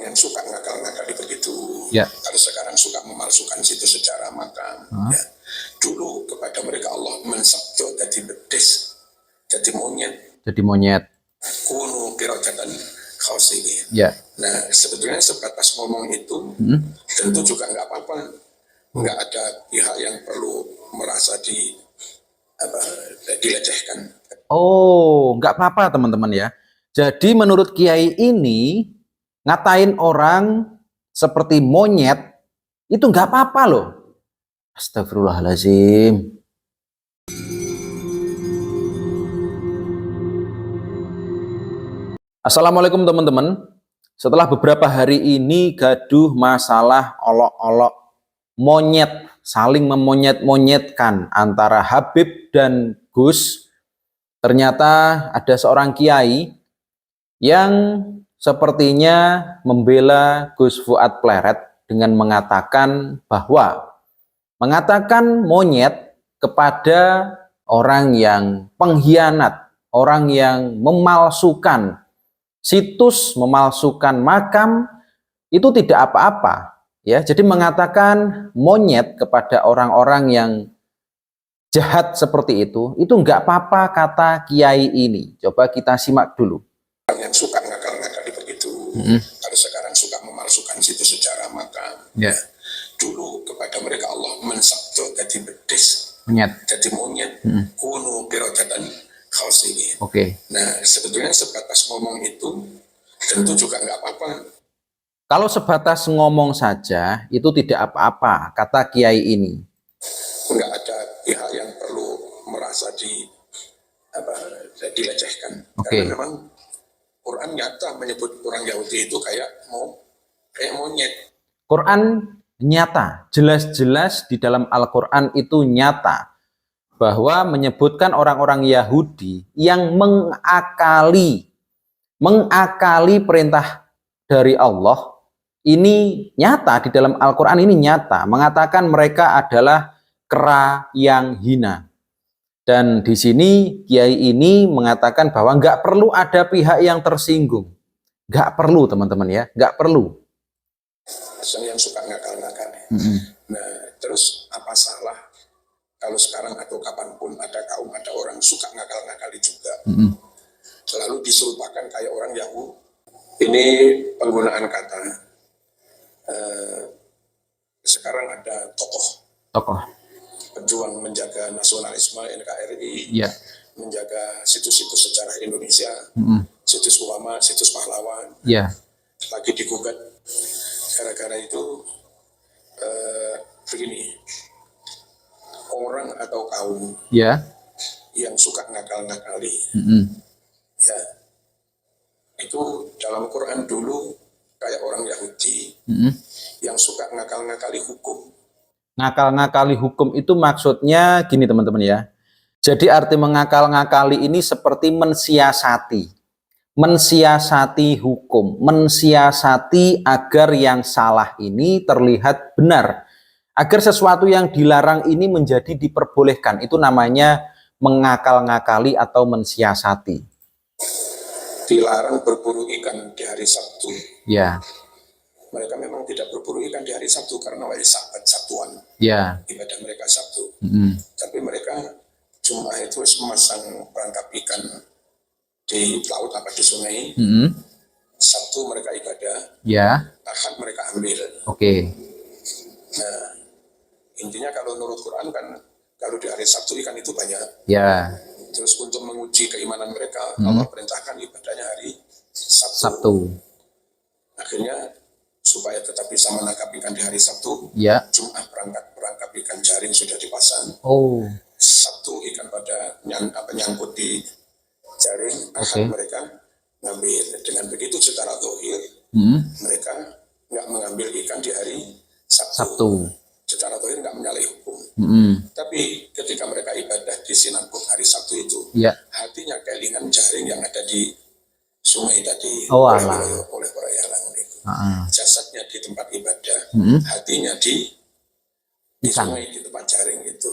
yang suka ngakal-ngakali begitu. Ya. Kalau sekarang suka memalsukan situs sejarah, maka ya, dulu kepada mereka Allah mensabdo jadi bedes, jadi monyet. Jadi monyet. Kunu kirajatan khawsini. Ya. Nah, sebetulnya sebatas ngomong itu tentu juga nggak apa-apa. Nggak ada pihak yang perlu merasa dilecehkan. Oh, nggak apa-apa teman-teman ya. Jadi menurut Kiai ini ngatain orang seperti monyet itu nggak apa-apa loh. Astagfirullahaladzim. Assalamualaikum teman-teman. Setelah beberapa hari ini gaduh masalah olok-olok monyet, saling memonyet-monyetkan antara Habib dan Gus, ternyata ada seorang kiai yang sepertinya membela Gus Fuad Pleret dengan mengatakan bahwa mengatakan monyet kepada orang yang pengkhianat, orang yang memalsukan situs, memalsukan makam, itu tidak apa-apa. Ya, jadi mengatakan monyet kepada orang-orang yang jahat seperti itu nggak apa-apa kata kiai ini. Coba kita simak dulu. Yang suka ngakal-ngakali begitu. Kalau sekarang suka memalsukan situs sejarah, maka ya, dulu kepada mereka Allah mensabdo jadi bedes, jadi monyet. Kunu kirajatan khawsini. Oke. Nah, sebetulnya sebatas ngomong itu tentu juga nggak apa-apa. Kalau sebatas ngomong saja itu tidak apa-apa kata kiai ini. Nggak ada pihak yang perlu merasa dilecehkan. Karena memang Quran nyata menyebut orang Yahudi itu kayak monyet. Quran nyata, jelas-jelas di dalam Al-Quran itu nyata bahwa menyebutkan orang-orang Yahudi yang mengakali perintah dari Allah, ini nyata di dalam Al-Quran, ini nyata mengatakan mereka adalah kera yang hina. Dan di sini kiai ini mengatakan bahwa nggak perlu ada pihak yang tersinggung, nggak perlu teman-teman ya, nggak perlu. Yang suka ngakal-ngakal. Nah, terus apa salah kalau sekarang atau kapanpun ada orang suka ngakal-ngakali juga, lalu diserupakan kayak orang Yahudi. Ini penggunaan kata. Sekarang ada tokoh pejuang menjaga nasionalisme NKRI, menjaga situs-situs sejarah Indonesia, situs ulama, situs pahlawan, lagi digugat gara-gara itu begini, orang atau kaum yang suka ngakal-ngakali, ya itu dalam Quran dulu kayak orang Yahudi yang suka ngakal-ngakali hukum. Ngakal-ngakali hukum itu maksudnya gini teman-teman ya. Jadi arti mengakal-ngakali ini seperti mensiasati hukum, mensiasati agar yang salah ini terlihat benar, agar sesuatu yang dilarang ini menjadi diperbolehkan. Itu namanya mengakal-ngakali atau mensiasati. Dilarang berburu ikan di hari Sabtu. Ya. Mereka memang tidak berburu ikan di hari Sabtu karena Sabat Sabtuan. Ibadah mereka Sabtu. Tapi mereka cuma itu memasang perangkap ikan di laut apa di sungai. Sabtu mereka ibadah. Ahad mereka ambil. Nah, intinya kalau menurut Quran kan kalau di hari Sabtu ikan itu banyak. Terus untuk menguji keimanan mereka, Allah perintahkan ibadahnya hari Sabtu. Akhirnya supaya tetap bisa menangkap ikan di hari Sabtu, Jumat perangkap ikan jaring sudah dipasang. Sabtu ikan pada nyangkut di jaring, Ahad mereka ngambil. Dengan begitu secara zahir mereka nggak mengambil ikan di hari Sabtu. Secara zahir nggak menyalahi hukum. Tapi ketika mereka ibadah di sinagog hari Sabtu itu, hatinya kelingan jaring yang ada di sungai tadi oleh para yalang itu. Jasadnya di tempat ibadah, hatinya di sungai, di tempat jaring itu.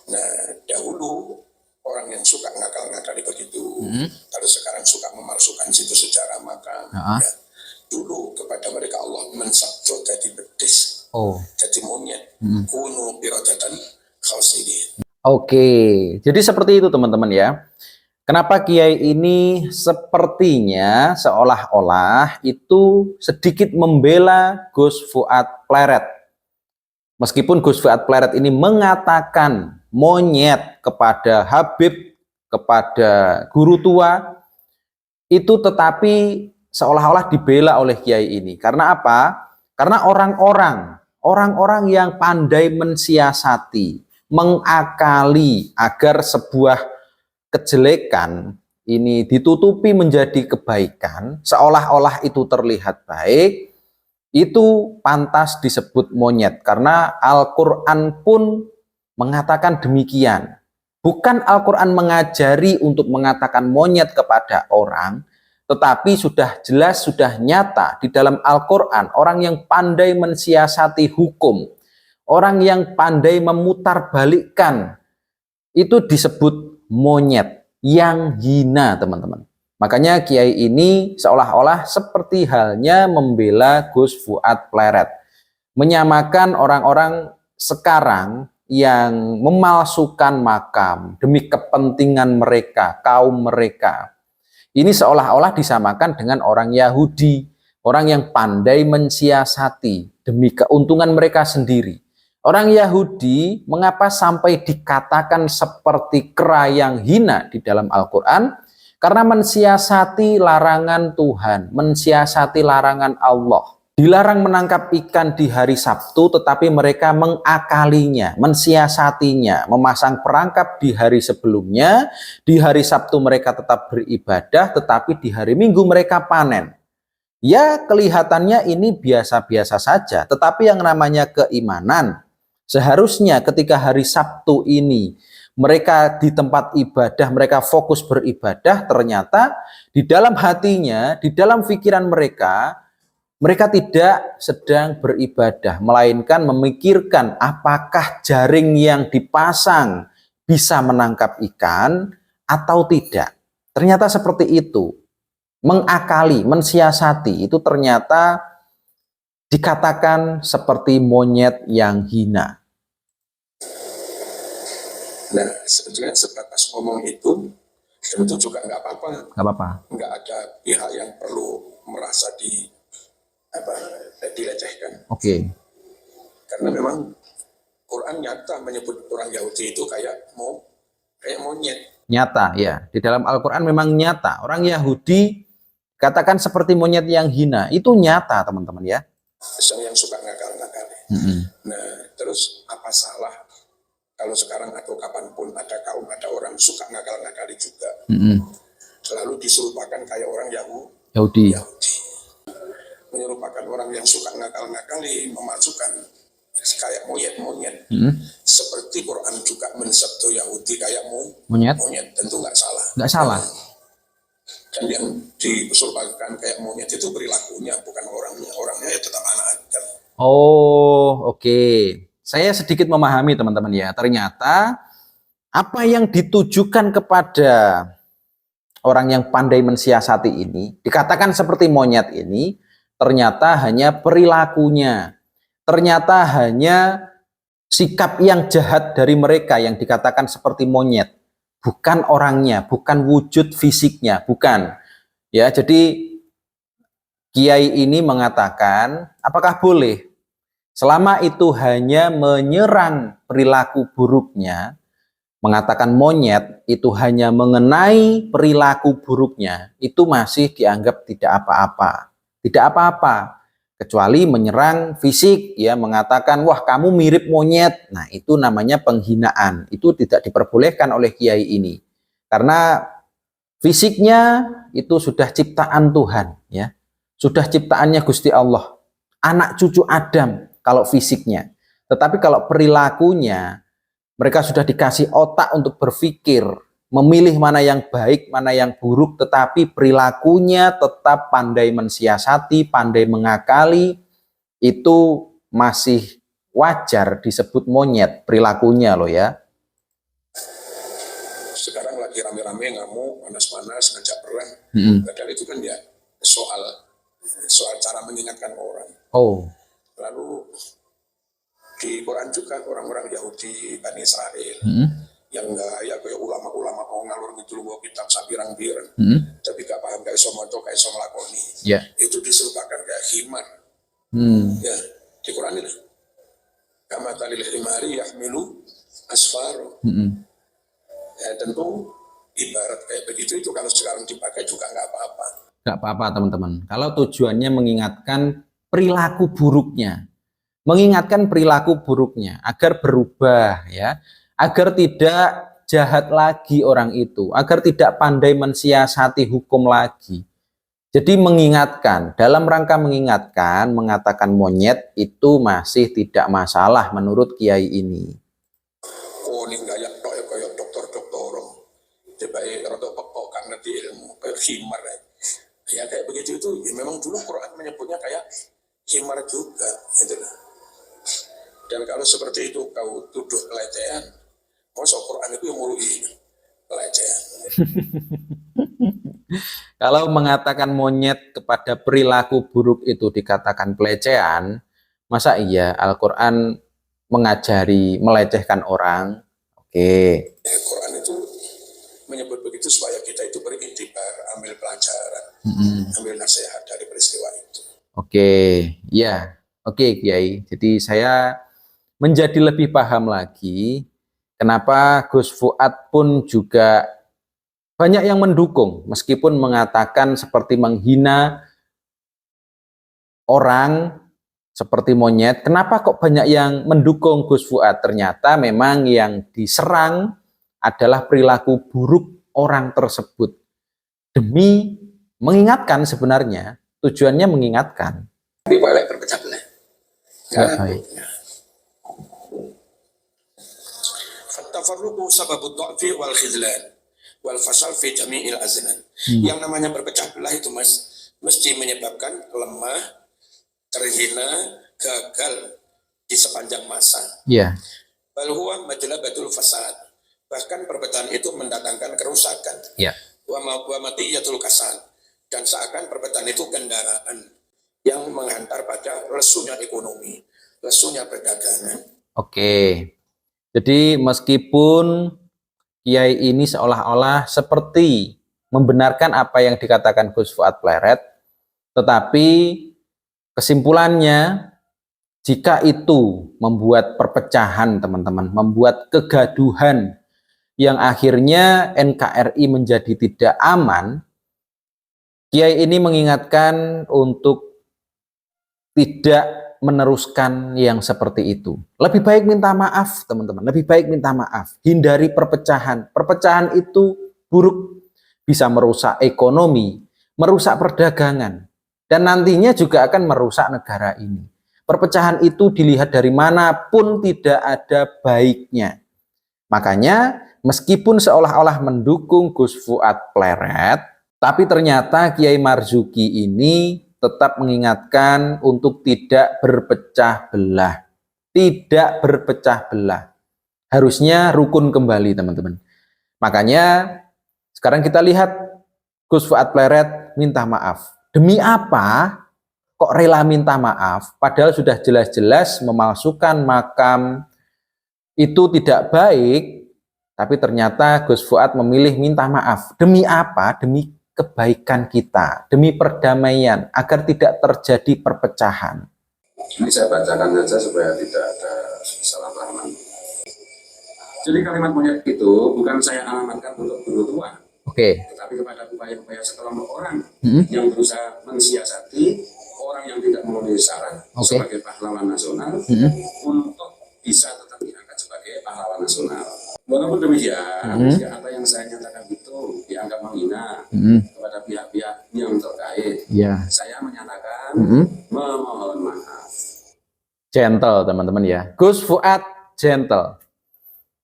Nah, dahulu orang yang suka ngakal-ngakali begitu, kalau sekarang suka memalsukan situs sejarah, maka dulu kepada mereka Allah mensabdo jadi bedis, jadi monyet, kunu birodatan khawsidin. Oke, jadi seperti itu teman-teman ya. Kenapa Kiai ini sepertinya seolah-olah itu sedikit membela Gus Fuad Pleret. Meskipun Gus Fuad Pleret ini mengatakan monyet kepada Habib, kepada guru tua, itu tetapi seolah-olah dibela oleh Kiai ini. Karena apa? Karena orang-orang yang pandai mensiasati, mengakali agar sebuah kejelekan ini ditutupi menjadi kebaikan, seolah-olah itu terlihat baik, itu pantas disebut monyet. Karena Al-Quran pun mengatakan demikian. Bukan Al-Quran mengajari untuk mengatakan monyet kepada orang, tetapi sudah jelas, sudah nyata di dalam Al-Quran, orang yang pandai mensiasati hukum, orang yang pandai memutarbalikkan, itu disebut monyet yang hina, teman-teman. Makanya Kiai ini seolah-olah seperti halnya membela Gus Fuad Pleret, menyamakan orang-orang sekarang yang memalsukan makam demi kepentingan mereka, kaum mereka. Ini seolah-olah disamakan dengan orang Yahudi, orang yang pandai mensiasati demi keuntungan mereka sendiri. Orang Yahudi mengapa sampai dikatakan seperti kera yang hina di dalam Al-Quran? Karena mensiasati larangan Tuhan, mensiasati larangan Allah. Dilarang menangkap ikan di hari Sabtu, tetapi mereka mengakalinya, mensiasatinya, memasang perangkap di hari sebelumnya. Di hari Sabtu mereka tetap beribadah, tetapi di hari Minggu mereka panen. Ya, kelihatannya ini biasa-biasa saja, tetapi yang namanya keimanan, seharusnya ketika hari Sabtu ini mereka di tempat ibadah, mereka fokus beribadah, ternyata di dalam hatinya, di dalam pikiran mereka tidak sedang beribadah, melainkan memikirkan apakah jaring yang dipasang bisa menangkap ikan atau tidak. Ternyata seperti itu. Mengakali, mensiasati, itu ternyata dikatakan seperti monyet yang hina. Nah, sebetulnya sebatas ngomong itu juga nggak apa-apa. Nggak apa-apa. Nggak ada pihak yang perlu merasa dilecehkan. Oke. Karena memang Quran nyata menyebut orang Yahudi itu kayak monyet. Nyata ya, di dalam Al-Quran memang nyata. Orang Yahudi katakan seperti monyet yang hina, itu nyata teman-teman ya. Yang suka ngakal-ngakal. Nah, terus apa salah kalau sekarang atau kapanpun ada kaum, ada orang suka ngakal-ngakali juga. Lalu diserupakan kayak orang Yahudi. Menyerupakan orang yang suka ngakal-ngakali, memasukkan kayak monyet-monyet. Seperti Quran juga mensabdo Yahudi kayak monyet. Tentu nggak salah. Nggak salah. Dan yang diusulkan kayak monyet itu perilakunya, bukan orangnya. Orangnya ya tetap anak Adam. Oh, oke. Saya sedikit memahami teman-teman ya. Ternyata apa yang ditujukan kepada orang yang pandai mensiasati ini, dikatakan seperti monyet ini, ternyata hanya perilakunya. Ternyata hanya sikap yang jahat dari mereka yang dikatakan seperti monyet. Bukan orangnya, bukan wujud fisiknya, bukan. Ya, jadi Kiai ini mengatakan, apakah boleh selama itu hanya menyerang perilaku buruknya, mengatakan monyet itu hanya mengenai perilaku buruknya, itu masih dianggap tidak apa-apa. Tidak apa-apa, kecuali menyerang fisik, ya, mengatakan wah kamu mirip monyet. Nah, itu namanya penghinaan. Itu tidak diperbolehkan oleh Kiai ini. Karena fisiknya itu sudah ciptaan Tuhan, ya. Sudah ciptaannya Gusti Allah. Anak cucu Adam kalau fisiknya. Tetapi kalau perilakunya, mereka sudah dikasih otak untuk berpikir, memilih mana yang baik, mana yang buruk, tetapi perilakunya tetap pandai mensiasati, pandai mengakali, itu masih wajar disebut monyet perilakunya loh ya. Sekarang lagi rame-rame ngamuk, panas-panas, ngajak perang. Padahal itu kan ya soal soal cara mengingatkan orang. Oh. Lalu di Quran juga orang-orang Yahudi Bani Israel yang enggak ya kayak ulama-ulama mau ngalur gitu loh kitab sabirang-birang, tapi gak paham kayak somoto kayak somlakoni. Itu diserupakan kayak himar. Ya, di Quran ini. Kama talil himari yahmilu asfaro. Ya, tentu ibarat kayak begitu itu kalau sekarang dipakai juga nggak apa-apa. Nggak apa-apa teman-teman. Kalau tujuannya mengingatkan perilaku buruknya, mengingatkan perilaku buruknya agar berubah ya, agar tidak jahat lagi orang itu, agar tidak pandai mensiasati hukum lagi. Jadi mengingatkan, dalam rangka mengingatkan, mengatakan monyet itu masih tidak masalah menurut kiai ini. Oh ini nggak ya kayak dokter-dokter, coba rada pekok kan ngerti ilmu kayak himar ya kayak begitu itu ya, memang dulu Quran menyebutnya kayak himar juga gitu lah. Dan kalau seperti itu kau tuduh pelecehan, masuk Quran itu yang murui pelecehan. Kalau mengatakan monyet kepada perilaku buruk itu dikatakan pelecehan, masa iya Al-Quran mengajari melecehkan orang? Oke. Quran itu menyebut begitu supaya kita itu beriktibar, ambil pelajaran, ambil nasihat dari peristiwa itu. Oke, ya, oke Kiai. Jadi saya menjadi lebih paham lagi kenapa Gus Fuad pun juga banyak yang mendukung, meskipun mengatakan seperti menghina orang seperti monyet. Kenapa kok banyak yang mendukung Gus Fuad? Ternyata memang yang diserang adalah perilaku buruk orang tersebut. Demi mengingatkan sebenarnya, tujuannya mengingatkan. Tapi boleh berpecah belah. Baik. Fattafarruqu sababud dha'fi wal khidlan wal fasal fi jami'il aznan. Yang namanya berpecah belah itu Mas mesti menyebabkan lemah, terhina, gagal di sepanjang masa. Iya. Bal huwa majlabatul fasad. Bahkan perbedaan itu mendatangkan kerusakan. Iya. Wa matiyatul kasal. Dan seakan perbedaan itu kendaraan yang menghantar pada lesunya ekonomi, lesunya perdagangan. Oke. Jadi meskipun Kiai ini seolah-olah seperti membenarkan apa yang dikatakan Gus Fuad Pleret, tetapi kesimpulannya jika itu membuat perpecahan teman-teman, membuat kegaduhan yang akhirnya NKRI menjadi tidak aman, Kiai ini mengingatkan untuk tidak meneruskan yang seperti itu. Lebih baik minta maaf teman-teman, lebih baik minta maaf. Hindari perpecahan. Perpecahan itu buruk, bisa merusak ekonomi, merusak perdagangan, dan nantinya juga akan merusak negara ini. Perpecahan itu dilihat dari manapun tidak ada baiknya. Makanya meskipun seolah-olah mendukung Gus Fuad Pleret, tapi ternyata Kiai Marzuki ini tetap mengingatkan untuk tidak berpecah belah. Tidak berpecah belah. Harusnya rukun kembali teman-teman. Makanya sekarang kita lihat Gus Fuad Pleret minta maaf. Demi apa kok rela minta maaf? Padahal sudah jelas-jelas memalsukan makam itu tidak baik. Tapi ternyata Gus Fuad memilih minta maaf. Demi apa? Demi kebaikan kita, demi perdamaian, agar tidak terjadi perpecahan. Ini saya bacakan saja supaya tidak ada salah paham. Jadi kalimat monyet itu bukan saya alamatkan untuk guru tua, tetapi kepada upaya-upaya sekelompok orang yang berusaha mensiasati orang yang tidak memenuhi syarat sebagai pahlawan nasional untuk bisa tetap diangkat sebagai pahlawan nasional. Walaupun demikian, apa yang saya nyatakan itu dianggap menghina kepada pihak-pihak yang terkait. Saya menyatakan memohon maaf. Gentle teman-teman ya. Gus Fuad gentle.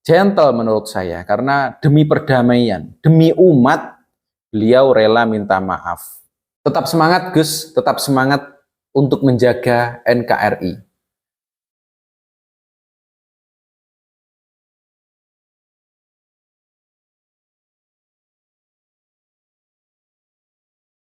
Gentle menurut saya karena demi perdamaian, demi umat beliau rela minta maaf. Tetap semangat Gus, tetap semangat untuk menjaga NKRI.